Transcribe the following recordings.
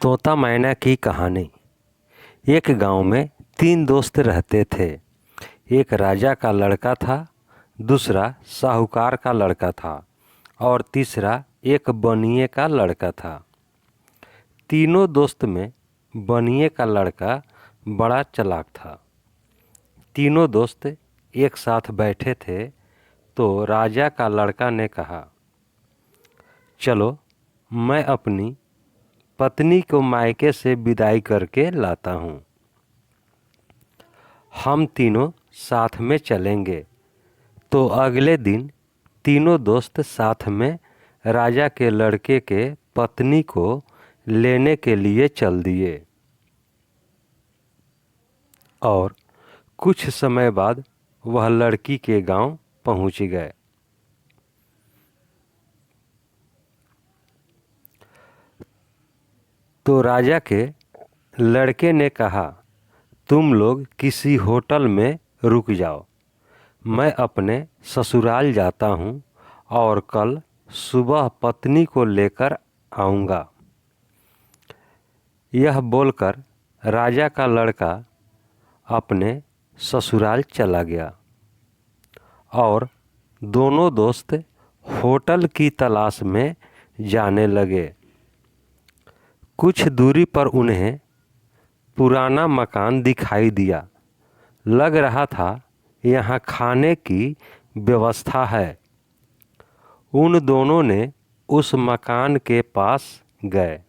तोता मैना की कहानी। एक गांव में 3 दोस्त रहते थे। एक राजा का लड़का था, दूसरा साहूकार का लड़का था और तीसरा एक बनिए का लड़का था। तीनों दोस्त में बनिए का लड़का बड़ा चालाक था। तीनों दोस्त एक साथ बैठे थे तो राजा का लड़का ने कहा, चलो मैं अपनी पत्नी को मायके से विदाई करके लाता हूँ। हम तीनों साथ में चलेंगे। तो अगले दिन तीनों दोस्त साथ में राजा के लड़के के पत्नी को लेने के लिए चल दिए और कुछ समय बाद वह लड़की के गांव पहुंच गए। तो राजा के लड़के ने कहा, तुम लोग किसी होटल में रुक जाओ, मैं अपने ससुराल जाता हूँ और कल सुबह पत्नी को लेकर आऊँगा। यह बोलकर राजा का लड़का अपने ससुराल चला गया और दोनों दोस्त होटल की तलाश में जाने लगे। कुछ दूरी पर उन्हें पुराना मकान दिखाई दिया। लग रहा था यहाँ खाने की व्यवस्था है। उन दोनों ने उस मकान के पास गए।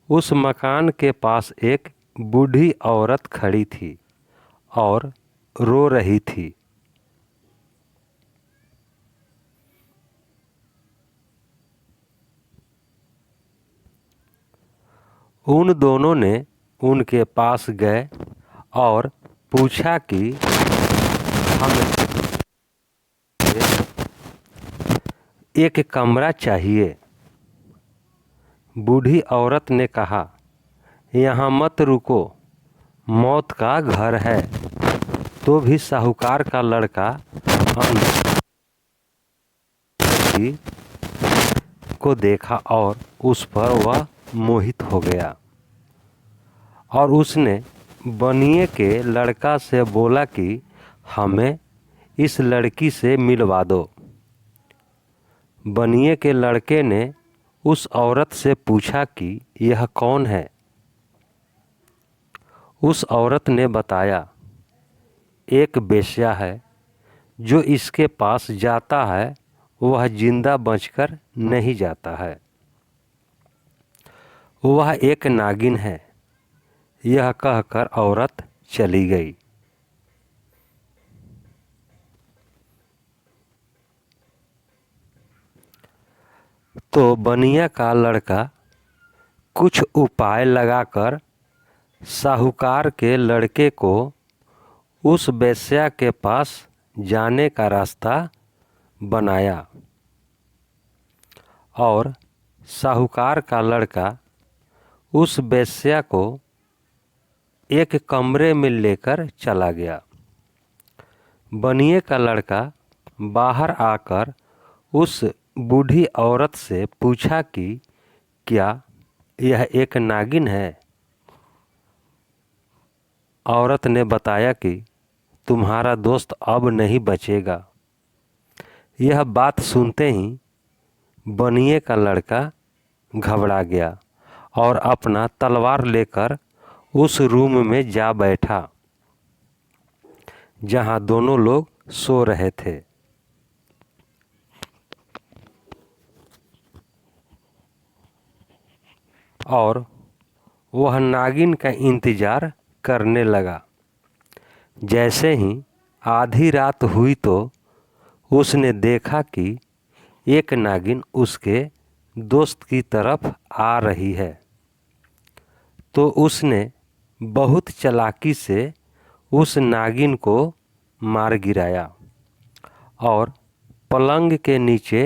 उस मकान के पास एक बूढ़ी औरत खड़ी थी और रो रही थी। उन दोनों ने उनके पास गए और पूछा कि हमें एक कमरा चाहिए। बूढ़ी औरत ने कहा, यहाँ मत रुको, मौत का घर है। तो भी साहूकार का लड़का को देखा और उस पर वह मोहित हो गया और उसने बनिए के लड़का से बोला कि हमें इस लड़की से मिलवा दो। बनिए के लड़के ने उस औरत से पूछा कि यह कौन है। उस औरत ने बताया, एक बेश्या है, जो इसके पास जाता है वह जिंदा बचकर नहीं जाता है। वह एक नागिन है। यह कहकर औरत चली गई। तो बनिया का लड़का कुछ उपाय लगाकर साहूकार के लड़के को उस वेश्या के पास जाने का रास्ता बनाया और साहूकार का लड़का उस वेश्या को एक कमरे में लेकर चला गया। बनिए का लड़का बाहर आकर उस बूढ़ी औरत से पूछा कि क्या यह एक नागिन है। औरत ने बताया कि तुम्हारा दोस्त अब नहीं बचेगा। यह बात सुनते ही बनिए का लड़का घबरा गया और अपना तलवार लेकर उस रूम में जा बैठा जहां दोनों लोग सो रहे थे। और वह नागिन का इंतजार करने लगा। जैसे ही आधी रात हुई तो उसने देखा कि एक नागिन उसके दोस्त की तरफ आ रही है। तो उसने बहुत चालाकी से उस नागिन को मार गिराया और पलंग के नीचे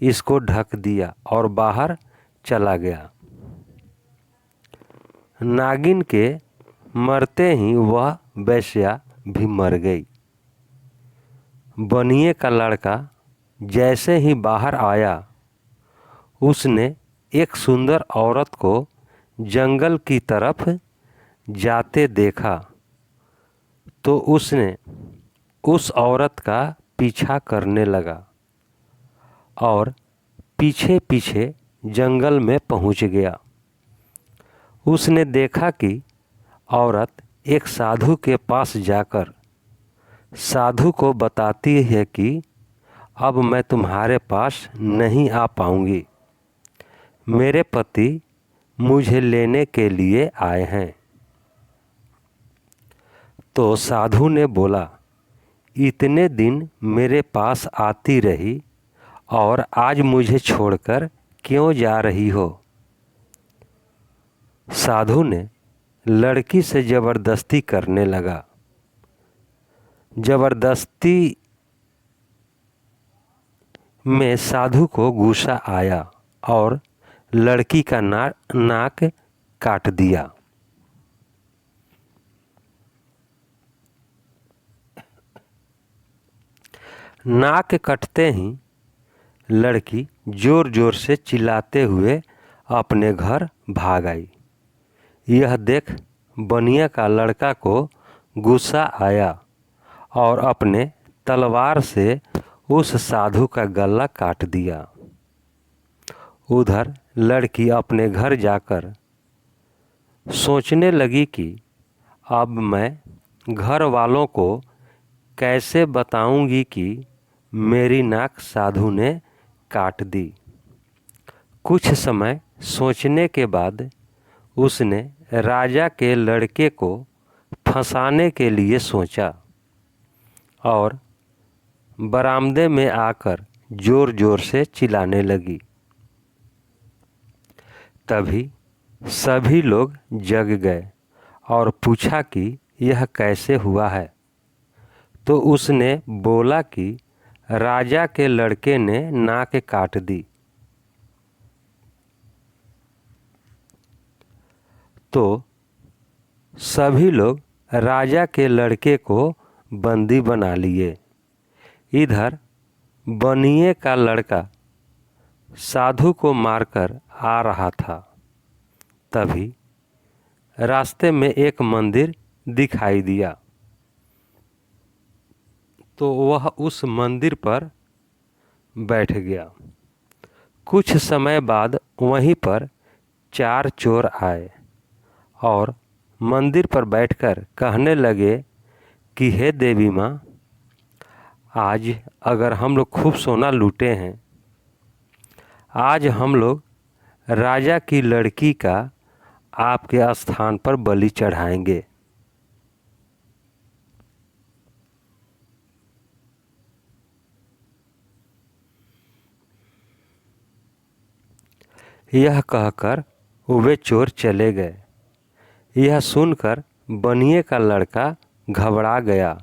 इसको ढक दिया और बाहर चला गया। नागिन के मरते ही वह वेश्या भी मर गई। बनिए का लड़का जैसे ही बाहर आया, उसने एक सुंदर औरत को जंगल की तरफ जाते देखा तो उसने उस औरत का पीछा करने लगा और पीछे पीछे जंगल में पहुंच गया। उसने देखा कि औरत एक साधु के पास जाकर साधु को बताती है कि अब मैं तुम्हारे पास नहीं आ पाऊंगी, मेरे पति मुझे लेने के लिए आए हैं। तो साधु ने बोला, इतने दिन मेरे पास आती रही और आज मुझे छोड़कर क्यों जा रही हो? साधु ने लड़की से ज़बरदस्ती करने लगा। ज़बरदस्ती में साधु को गुस्सा आया और लड़की का नाक काट दिया। नाक कटते ही लड़की जोर जोर से चिल्लाते हुए अपने घर भाग आई। यह देख बनिया का लड़का को गुस्सा आया और अपने तलवार से उस साधु का गला काट दिया। उधर लड़की अपने घर जाकर सोचने लगी कि अब मैं घर वालों को कैसे बताऊंगी कि मेरी नाक साधु ने काट दी। कुछ समय सोचने के बाद उसने राजा के लड़के को फंसाने के लिए सोचा और बरामदे में आकर जोर जोर से चिल्लाने लगी। तभी सभी लोग जग गए और पूछा कि यह कैसे हुआ है। तो उसने बोला कि राजा के लड़के ने नाक काट दी। तो सभी लोग राजा के लड़के को बंदी बना लिए। इधर बनिए का लड़का साधु को मारकर आ रहा था। तभी रास्ते में एक मंदिर दिखाई दिया तो वह उस मंदिर पर बैठ गया। कुछ समय बाद वहीं पर 4 चोर आए और मंदिर पर बैठकर कहने लगे कि हे देवी माँ, आज अगर हम लोग खूब सोना लूटे हैं, आज हम लोग राजा की लड़की का आपके स्थान पर बलि चढ़ाएंगे। यह कहकर वे चोर चले गए। यह सुनकर बनिए का लड़का घबरा गया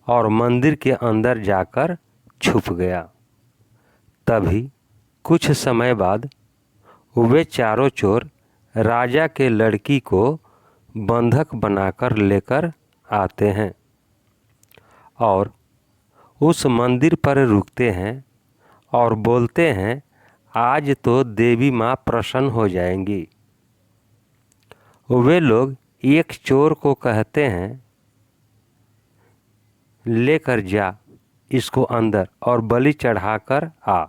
और मंदिर के अंदर जाकर छुप गया। तभी कुछ समय बाद वे चारों चोर राजा के लड़की को बंधक बनाकर लेकर आते हैं और उस मंदिर पर रुकते हैं और बोलते हैं, आज तो देवी माँ प्रसन्न हो जाएंगी। वे लोग एक चोर को कहते हैं, लेकर जा इसको अंदर और बलि चढ़ाकर आ।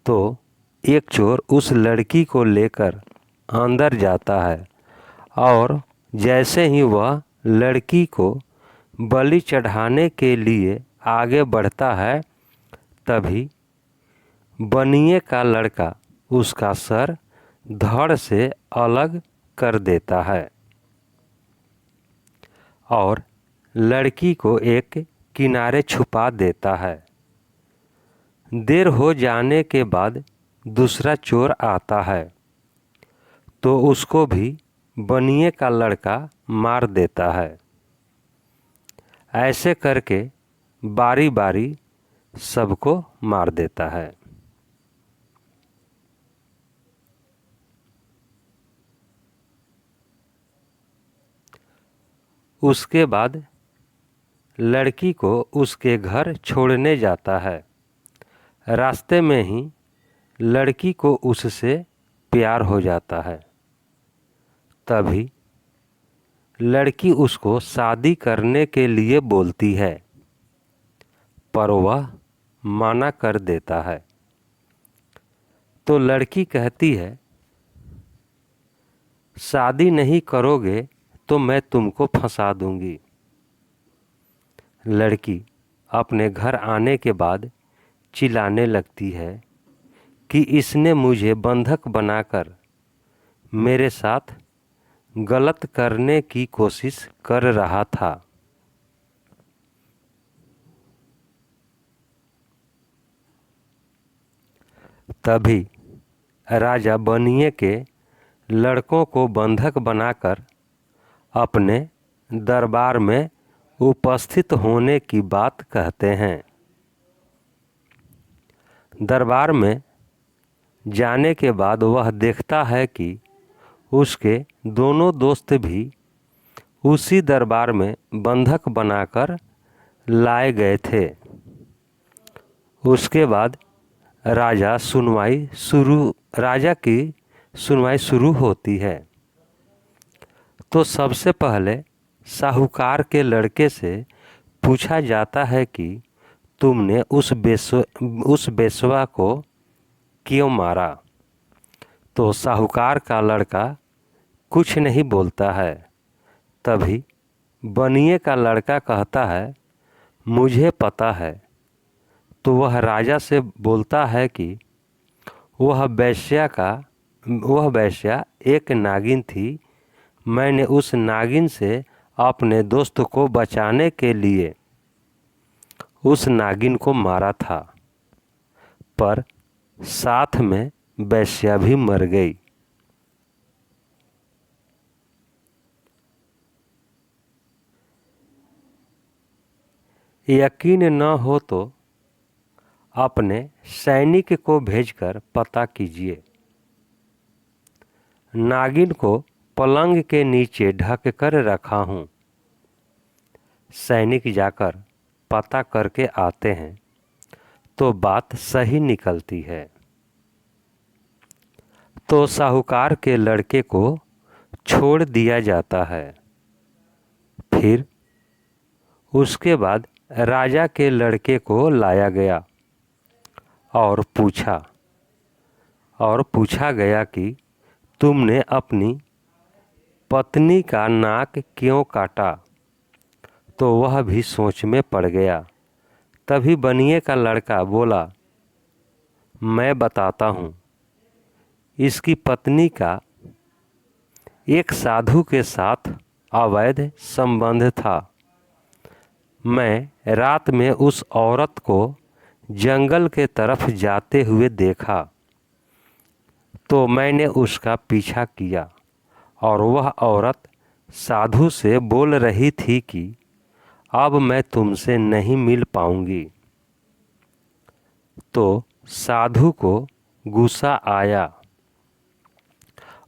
तो एक चोर उस लड़की को लेकर अंदर जाता है और जैसे ही वह लड़की को बलि चढ़ाने के लिए आगे बढ़ता है, तभी बनिए का लड़का उसका सर धड़ से अलग कर देता है और लड़की को एक किनारे छुपा देता है। देर हो जाने के बाद दूसरा चोर आता है तो उसको भी बनिए का लड़का मार देता है। ऐसे करके बारी बारी सबको मार देता है। उसके बाद लड़की को उसके घर छोड़ने जाता है। रास्ते में ही लड़की को उससे प्यार हो जाता है। तभी लड़की उसको शादी करने के लिए बोलती है, पर वह मना कर देता है। तो लड़की कहती है, शादी नहीं करोगे तो मैं तुमको फंसा दूंगी। लड़की अपने घर आने के बाद चिल्लाने लगती है कि इसने मुझे बंधक बनाकर मेरे साथ गलत करने की कोशिश कर रहा था। तभी राजा बनिए के लड़कों को बंधक बनाकर अपने दरबार में उपस्थित होने की बात कहते हैं। दरबार में जाने के बाद वह देखता है कि उसके दोनों दोस्त भी उसी दरबार में बंधक बनाकर लाए गए थे। उसके बाद राजा की सुनवाई शुरू होती है। तो सबसे पहले साहूकार के लड़के से पूछा जाता है कि तुमने उस बेसवा को क्यों मारा। तो साहूकार का लड़का कुछ नहीं बोलता है। तभी बनिए का लड़का कहता है, मुझे पता है। तो वह राजा से बोलता है कि वह वेश्या एक नागिन थी। मैंने उस नागिन से अपने दोस्त को बचाने के लिए उस नागिन को मारा था, पर साथ में वेश्या भी मर गई। यकीन न हो तो अपने सैनिक को भेजकर पता कीजिए। नागिन को पलंग के नीचे ढक कर रखा हूँ। सैनिक जाकर पता करके आते हैं तो बात सही निकलती है। तो साहूकार के लड़के को छोड़ दिया जाता है। फिर उसके बाद राजा के लड़के को लाया गया और पूछा गया कि तुमने अपनी पत्नी का नाक क्यों काटा। तो वह भी सोच में पड़ गया। तभी बनिए का लड़का बोला, मैं बताता हूँ। इसकी पत्नी का एक साधु के साथ अवैध संबंध था। मैं रात में उस औरत को जंगल के तरफ जाते हुए देखा, तो मैंने उसका पीछा किया और वह औरत साधु से बोल रही थी कि अब मैं तुमसे नहीं मिल पाऊंगी। तो साधु को गुस्सा आया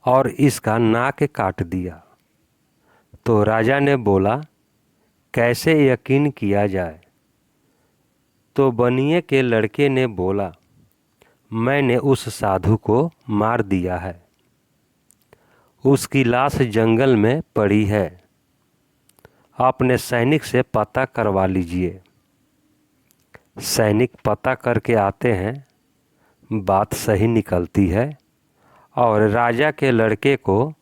और इसका नाक काट दिया। तो राजा ने बोला, कैसे यकीन किया जाए। तो बनिए के लड़के ने बोला, मैंने उस साधु को मार दिया है। उसकी लाश जंगल में पड़ी है। अपने सैनिक से पता करवा लीजिए। सैनिक पता करके आते हैं, बात सही निकलती है और राजा के लड़के को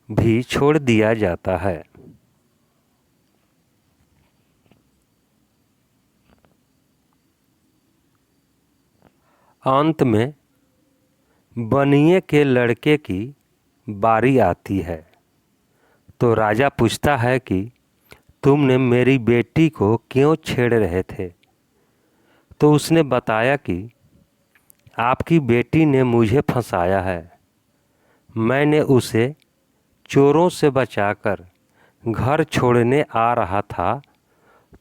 भी छोड़ दिया जाता है। अंत में बनिए के लड़के की बारी आती है। तो राजा पूछता है कि तुमने मेरी बेटी को क्यों छेड़ रहे थे। तो उसने बताया कि आपकी बेटी ने मुझे फंसाया है। मैंने उसे चोरों से बचाकर घर छोड़ने आ रहा था,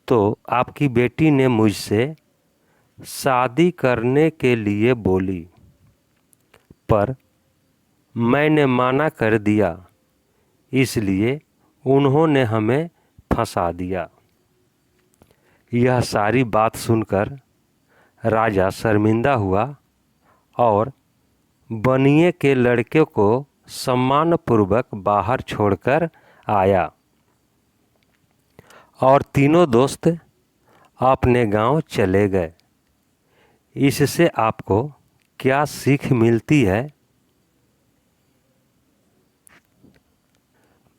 तो आपकी बेटी ने मुझसे शादी करने के लिए बोली, पर मैंने मना कर दिया। इसलिए उन्होंने हमें फंसा दिया। यह सारी बात सुनकर राजा शर्मिंदा हुआ और बनिए के लड़के को सम्मानपूर्वक बाहर छोड़कर आया और तीनों दोस्त अपने गांव चले गए। इससे आपको क्या सीख मिलती है,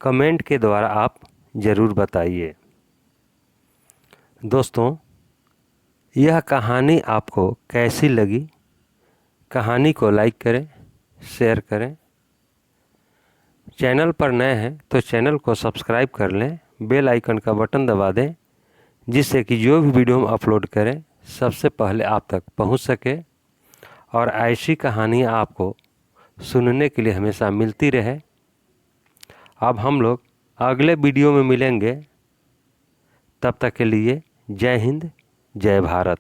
कमेंट के द्वारा आप ज़रूर बताइए। दोस्तों, यह कहानी आपको कैसी लगी? कहानी को लाइक करें, शेयर करें। चैनल पर नए हैं तो चैनल को सब्सक्राइब कर लें, बेल आइकन का बटन दबा दें, जिससे कि जो भी वीडियो हम अपलोड करें सबसे पहले आप तक पहुंच सके और ऐसी कहानियाँ आपको सुनने के लिए हमेशा मिलती रहे। अब हम लोग अगले वीडियो में मिलेंगे, तब तक के लिए जय हिंद, जय भारत।